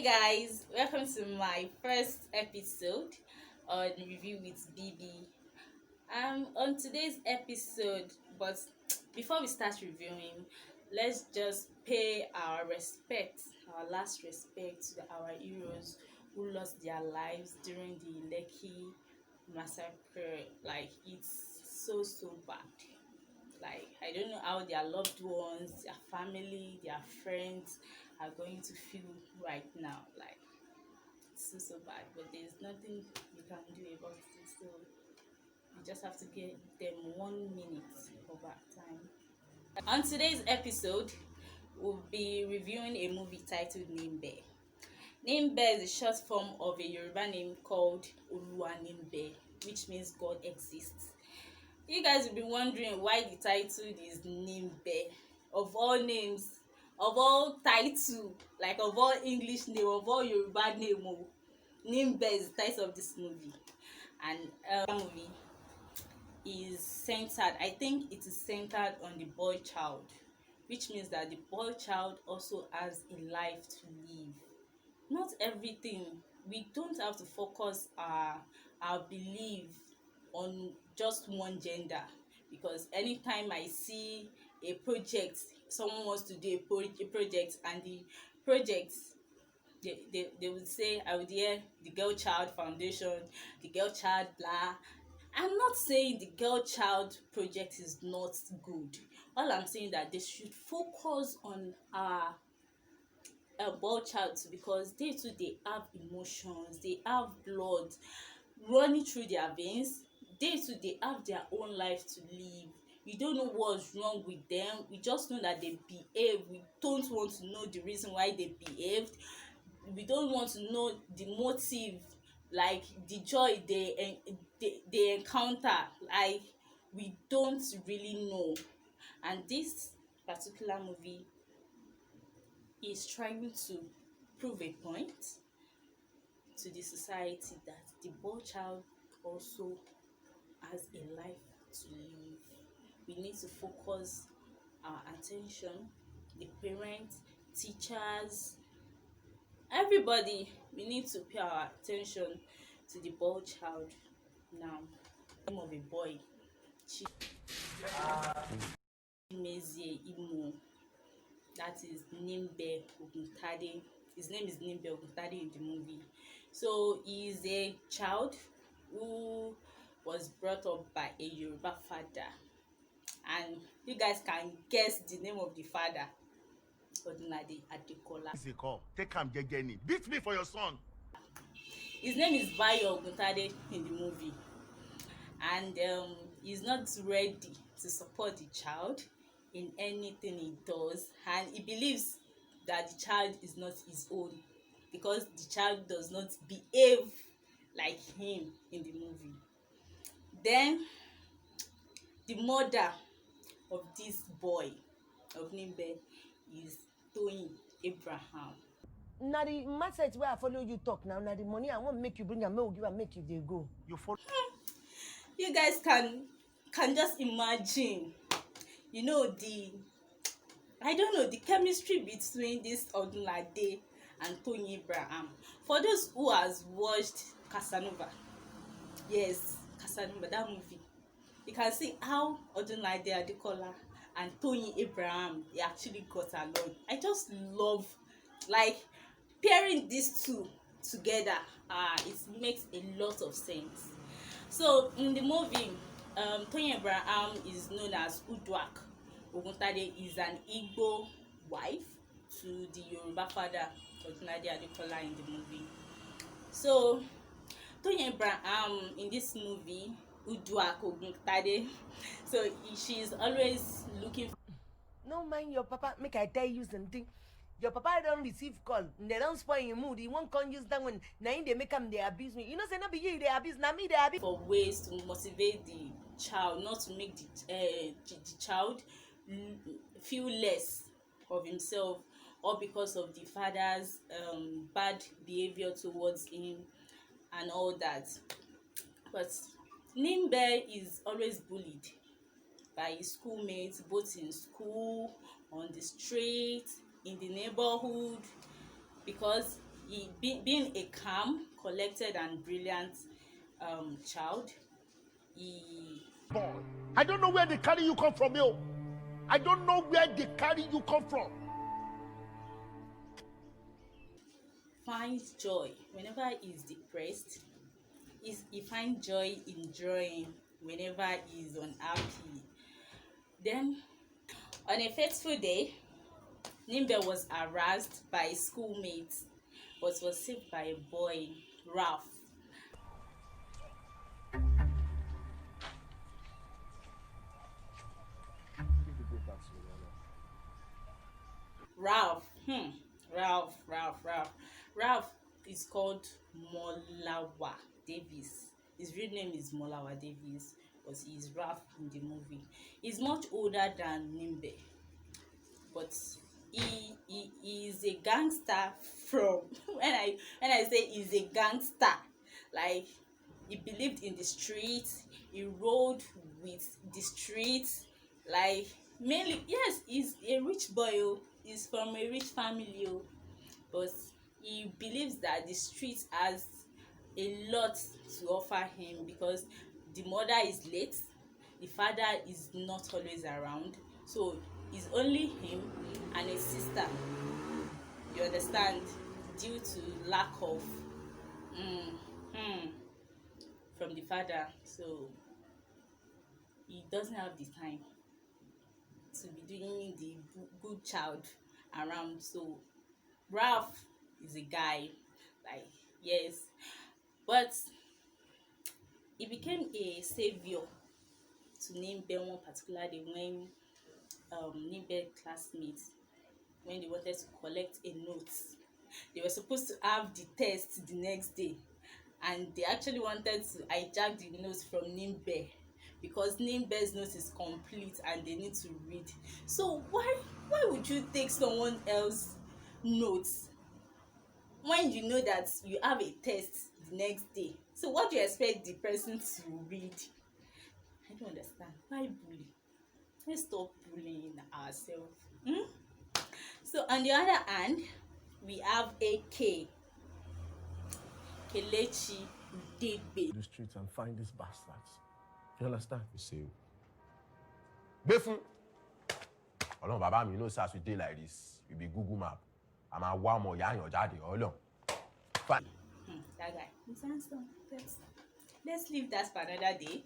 Guys, welcome to my first episode on Review with BB. On today's episode, but before we start reviewing, let's just pay our respect, our last respect to our heroes who lost their lives during the Lekki massacre. Like, it's so bad. Like, I don't know how their loved ones, their family, their friends are going to feel right now. Like, it's so bad, but there's nothing you can do about it. So you just have to give them 1 minute of our time. On today's episode, we'll be reviewing a movie titled NIMBE. NIMBE is a short form of a Yoruba name called Oluwa NIMBE, which means God exists. You guys will be wondering why the title is NIMBE. Of all names, of all title, like of all English name, of all Yoruba name, NIMBE is the title of this movie. And movie is centered, I think it is centered on the boy child, which means that the boy child also has a life to live. Not everything, we don't have to focus our belief on just one gender, because anytime I see a project, someone wants to do a project, and the project, they would say, I would hear the girl child foundation, the girl child blah. I'm not saying the girl child project is not good. All I'm saying that they should focus on our boy child too, because they too, they have emotions, they have blood running through their veins. They too, they have their own life to live. We don't know what's wrong with them, we just know that they behave. We don't want to know the reason why they behaved. We don't want to know the motive, like the joy they encounter. Like, we don't really know. And this particular movie is trying to prove a point to the society that the boy child also has a life to live. We need to focus our attention, the parents, teachers, everybody. We need to pay our attention to the boy child. Now, the name of a boy, Chimezie Imo, that is NIMBE Oguntade. His name is NIMBE Oguntade in the movie. So he is a child who was brought up by a Yoruba father, and you guys can guess the name of the father. Odunlade Adekola. Easy call. Take him, Gegeni. Beat me for your son. His name is Bayo Oguntade in the movie, and he's not ready to support the child in anything he does, and he believes that the child is not his own because the child does not behave like him in the movie. Then the mother of this boy, of NIMBE, is Toyin Abraham. Na the message where I follow you talk now, na the money I want make you bring and make you and make you they go. You follow. You guys can just imagine, you know, the chemistry between this Odunlade and Toyin Abraham. For those who has watched Casanova, yes, Casanova, that movie, you can see how Odunlade Adekola and Toyin Abraham, they actually got along. I just love, like, pairing these two together. It makes a lot of sense. So in the movie, Toyin Abraham is known as Uduak. Oguntade is an Igbo wife to the Yoruba father, Odunlade Adekola, in the movie. So Toyin Abraham in this movie, Uduak Oguntade, so she's always looking. No mind your papa, make I tell you something. Your papa don't receive call, they don't spoil your mood. He won't come use that when now they make them they abuse me. You know, say not be you they abuse, now me they abuse. For ways to motivate the child, not to make the child feel less of himself, or because of the father's bad behavior towards him and all that. But NIMBE is always bullied by his schoolmates, both in school, on the street, in the neighborhood, because being a calm, collected, and brilliant child, he Boy, I don't know where they carry you come from, yo. I don't know where they carry you come from. finds joy whenever he's depressed. He finds joy in drawing whenever he's unhappy. Then, on a fateful day, Nimbe was harassed by his schoolmates but was saved by a boy, Ralph. Ralph, Ralph is called Molawa Davis. His real name is Molawa Davis, but he is Ralph in the movie. He's much older than Nimbe, but he is a gangster from when I say he's a gangster, like he believed in the streets, he rode with the streets, like mainly yes, he's a rich boy, oh, he's from a rich family, oh, but he believes that the street has a lot to offer him because the mother is late, the father is not always around, so it's only him and his sister, you understand, due to lack of from the father, so he doesn't have the time to be doing the good child around. So Ralph is a guy, like yes, but he became a savior to Nimbe one particular day when Nimbe classmates, when they wanted to collect a note, they were supposed to have the test the next day, and they actually wanted to hijack the notes from Nimbe because Nimbe's note is complete and they need to read. So why would you take someone else's notes when you know that you have a test the next day? So what do you expect the person to read? I don't understand. Why bully? Let's stop bullying ourselves. So on the other hand, we have AK Kelechi Udegbe. The streets and find these bastards. You understand? You see, Befun. Ọlọ́run bàbá mi, you know, as we dey like this, we be Google map. I'm a warm or yan your daddy. Ọlọ́run. Fine. That guy. Let's leave that for another day.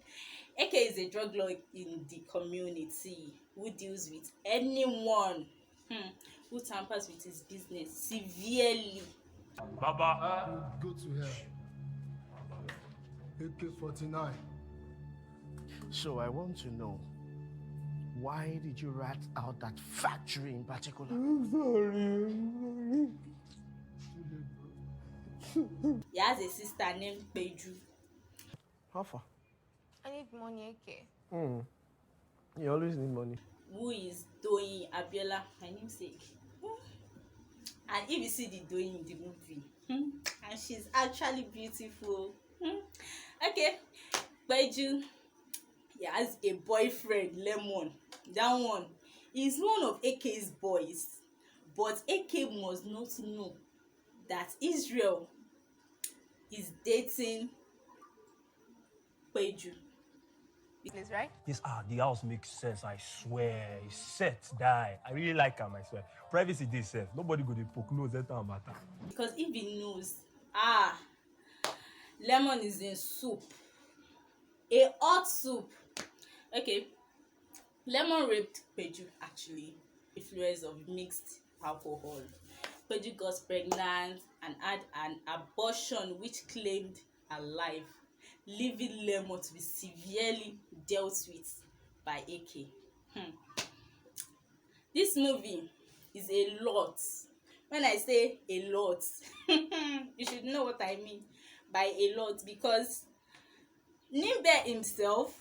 AK is a drug lord in the community who deals with anyone who tampers with his business severely. Baba, go to hell. AK-49. So I want to know, why did you rat out that factory in particular? I'm sorry. He has a sister named Peju, How far? I need money, okay? You always need money. who is doing Abiola, my namesake. And if you see the doing in the movie, and she's actually beautiful. Okay, Peju, he has a boyfriend, Lemon. That one is one of AK's boys, but AK must not know that Israel is dating Peju. Business, right? Yes, the house makes sense, I swear. It's set, die. I really like him, I swear. Privacy dey safe. Nobody go dey poke nose enter matter. Because if he knows, Lemon is in soup, a hot soup. Okay, Lemon raped Peju, actually, influence of mixed alcohol. Peju got pregnant and had an abortion which claimed her life, leaving Lemon to be severely dealt with by AK. This movie is a lot. When I say a lot, you should know what I mean by a lot, because Nimbe himself,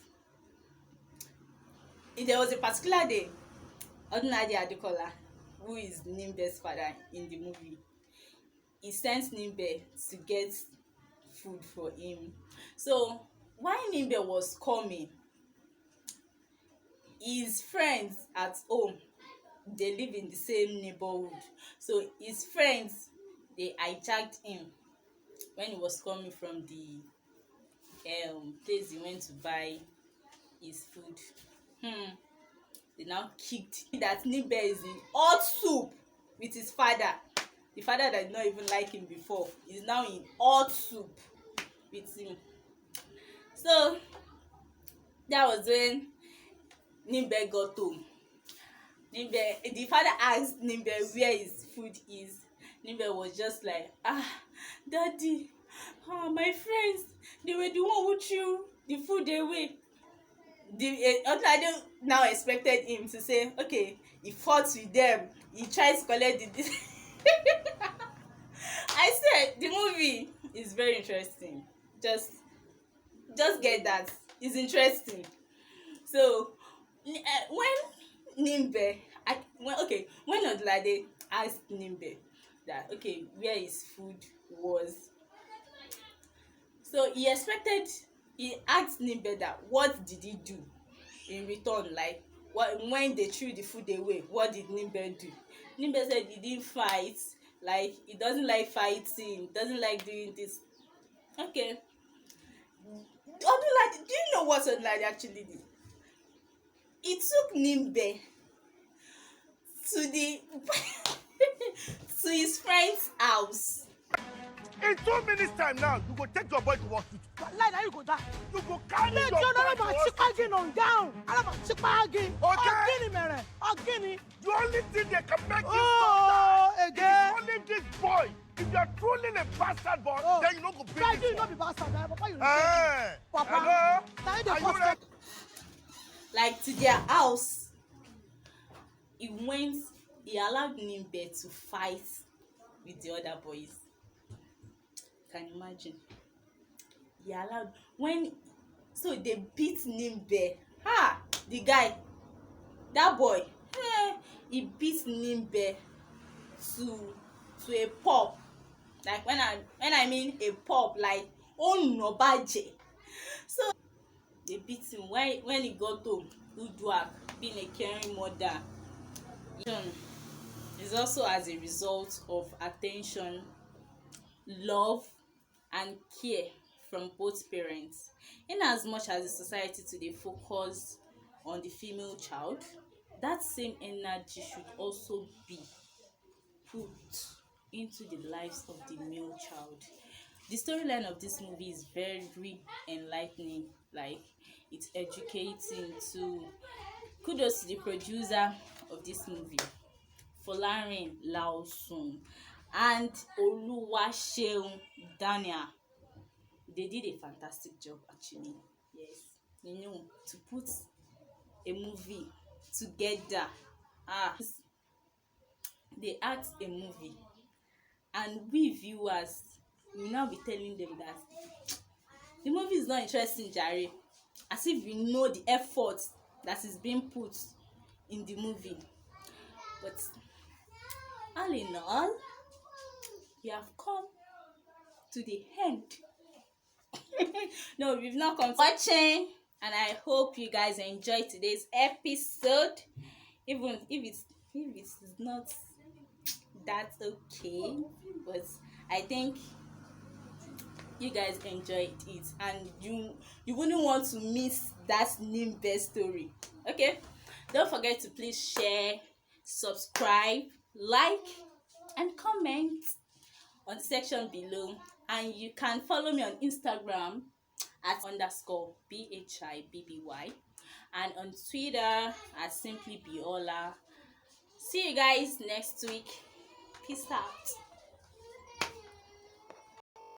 there was a particular day, Odunade Adekola, who is Nimbe's father in the movie, he sent Nimbe to get food for him. So while Nimbe was coming, his friends at home, they live in the same neighborhood, so his friends they hijacked him when he was coming from the place he went to buy his food. They now kicked that Nimbe is in hot soup with his father. The father that did not even like him before is now in hot soup with him. So that was when Nimbe got home. The father asked Nimbe where his food is. Nimbe was just like, daddy, my friends, they were the one who threw the food away. The Otlade now expected him to say, okay, he fought with them, he tried to collect the I said the movie is very interesting. Just get that. It's interesting. So when when Odlade asked Nimbe that okay where his food was, so he asked Nimbe that what did he do in return, like when they threw the food away, what did Nimbe do? Nimbe said he didn't fight, like he doesn't like fighting, doesn't like doing this. Okay, Odlade, do you know what Odlade actually did? He took Nimbe to the to his friend's house. In 2 minutes time now, you go take your boy to hospital. Lie, now you go die. You go carry your Let your boy know to about hospital. chicken on down. I about chicken. Okay. Mere. Ogini. The only thing they can make you Oh, stop that again. is only this boy. If you are truly a bastard boy, then you don't go Try beat do this not boy. be bastard. Papa, you Hey, Papa. hello? Now you Are dey you ready? Like to their house, he allowed Nimbe to fight with the other boys. Can you imagine? He allowed so they beat Nimbe. The guy, that boy, he beat Nimbe to a pulp. Like when I mean a pulp, like nobaje. So they beat him when he got home. Uduak, being a caring mother, is also as a result of attention, love, and care from both parents. In as much as the society today focus on the female child, that same energy should also be put into the lives of the male child. The storyline of this movie is very enlightening, like it's educating too. Kudos to the producer of this movie, Folarin Laosun and Oluwaseun Daniel. They did a fantastic job actually. Yes, to put a movie together. They act a movie and we viewers will now be telling them that the movie is not interesting, jare, as if you know the effort that is being put in the movie. But all in all, we have come to the end. No, we've not come to watching, and I hope you guys enjoyed today's episode, even if it's not that okay, but I think you guys enjoyed it and you wouldn't want to miss that NIMBE story. Okay, don't forget to please share, subscribe, like, and comment on the section below, and you can follow me on Instagram at _BHIBBY and on Twitter at simply Biola. See you guys next week. Peace out.